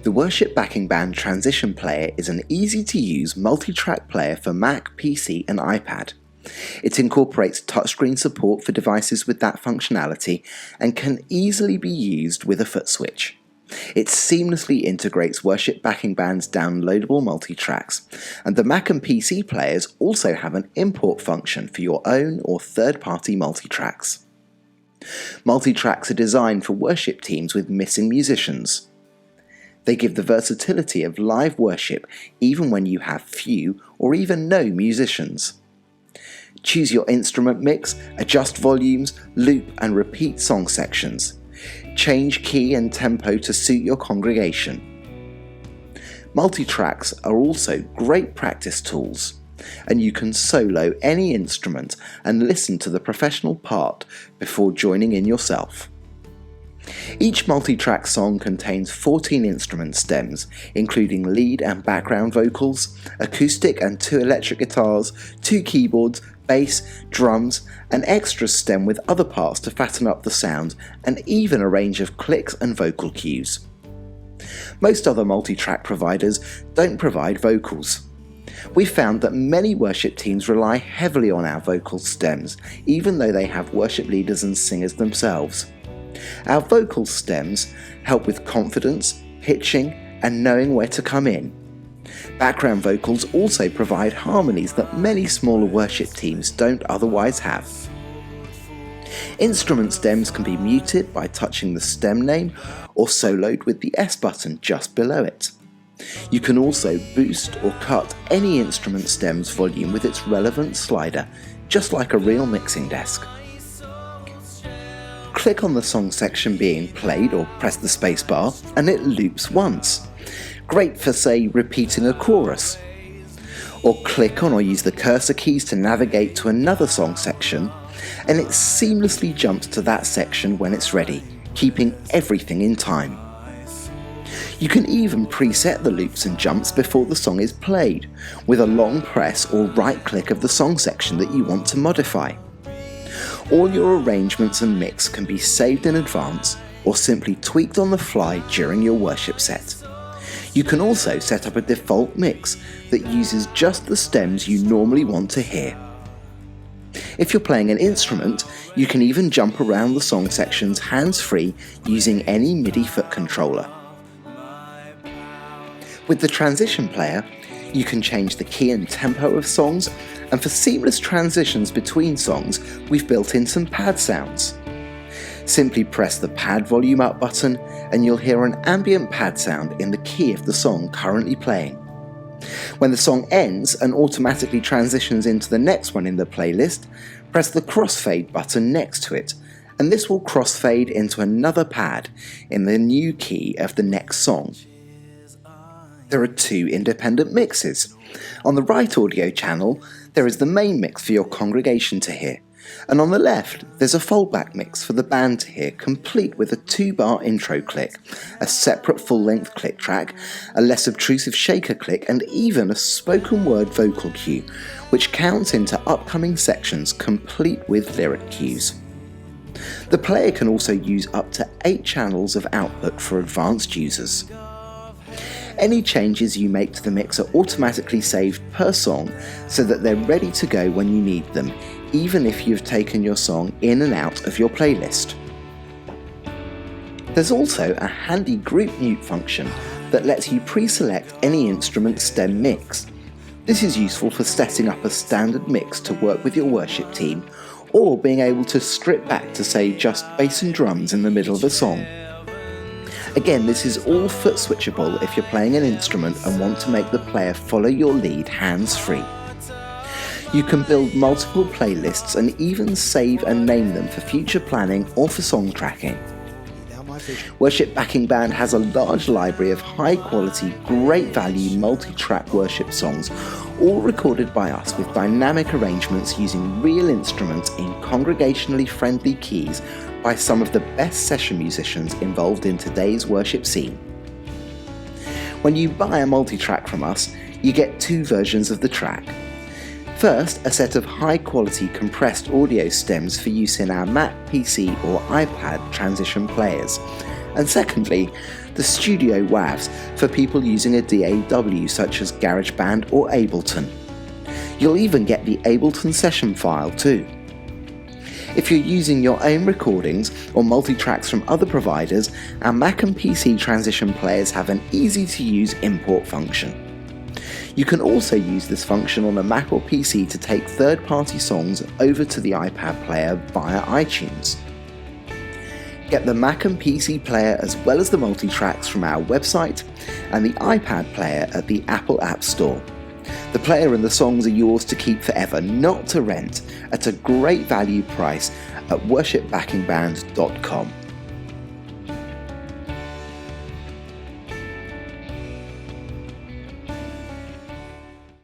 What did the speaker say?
The Worship Backing Band Transition Player is an easy-to-use multi-track player for Mac, PC and iPad. It incorporates touchscreen support for devices with that functionality and can easily be used with a foot switch. It seamlessly integrates Worship Backing Band's downloadable multi-tracks, and the Mac and PC players also have an import function for your own or third-party multi-tracks. Multi-tracks are designed for worship teams with missing musicians. They give the versatility of live worship even when you have few or even no musicians. Choose your instrument mix, adjust volumes, loop and repeat song sections. Change key and tempo to suit your congregation. Multi-tracks are also great practice tools, and you can solo any instrument and listen to the professional part before joining in yourself. Each multi-track song contains 14 instrument stems, including lead and background vocals, acoustic and 2 electric guitars, 2 keyboards, bass, drums, an extra stem with other parts to fatten up the sound, and even a range of clicks and vocal cues. Most other multi-track providers don't provide vocals. We've found that many worship teams rely heavily on our vocal stems, even though they have worship leaders and singers themselves. Our vocal stems help with confidence, pitching, and knowing where to come in. Background vocals also provide harmonies that many smaller worship teams don't otherwise have. Instrument stems can be muted by touching the stem name or soloed with the S button just below it. You can also boost or cut any instrument stem's volume with its relevant slider, just like a real mixing desk. Click on the song section being played or press the spacebar and it loops once. Great for, say, repeating a chorus. Or click on or use the cursor keys to navigate to another song section and it seamlessly jumps to that section when it's ready, keeping everything in time. You can even preset the loops and jumps before the song is played, with a long press or right click of the song section that you want to modify. All your arrangements and mix can be saved in advance or simply tweaked on the fly during your worship set. You can also set up a default mix that uses just the stems you normally want to hear. If you're playing an instrument, you can even jump around the song sections hands-free using any MIDI foot controller. With the Transition Player, you can change the key and tempo of songs, and for seamless transitions between songs, we've built in some pad sounds. Simply press the pad volume up button and you'll hear an ambient pad sound in the key of the song currently playing. When the song ends and automatically transitions into the next one in the playlist, press the crossfade button next to it, and this will crossfade into another pad in the new key of the next song. There are 2 independent mixes. On the right audio channel, there is the main mix for your congregation to hear, and on the left there's a foldback mix for the band to hear, complete with a 2-bar intro click, a separate full-length click track, a less obtrusive shaker click, and even a spoken word vocal cue, which counts into upcoming sections complete with lyric cues. The player can also use up to 8 channels of output for advanced users. Any changes you make to the mix are automatically saved per song so that they're ready to go when you need them, even if you've taken your song in and out of your playlist. There's also a handy group mute function that lets you pre-select any instrument stem mix. This is useful for setting up a standard mix to work with your worship team, or being able to strip back to, say, just bass and drums in the middle of a song. Again, this is all foot switchable if you're playing an instrument and want to make the player follow your lead hands-free. You can build multiple playlists and even save and name them for future planning or for song tracking. Worship Backing Band has a large library of high-quality, great-value multi-track worship songs, all recorded by us with dynamic arrangements using real instruments in congregationally friendly keys by some of the best session musicians involved in today's worship scene. When you buy a multi-track from us, you get 2 versions of the track. First, a set of high-quality compressed audio stems for use in our Mac, PC or iPad transition players, And secondly, the studio WAVs for people using a DAW such as GarageBand or Ableton. You'll even get the Ableton session file too. If you're using your own recordings or multi-tracks from other providers, our Mac and PC transition players have an easy-to-use import function. You can also use this function on a Mac or PC to take third-party songs over to the iPad player via iTunes. Get the Mac and PC player as well as the MultiTracks from our website and the iPad player at the Apple App Store. The player and the songs are yours to keep forever, not to rent, at a great value price at worshipbackingband.com.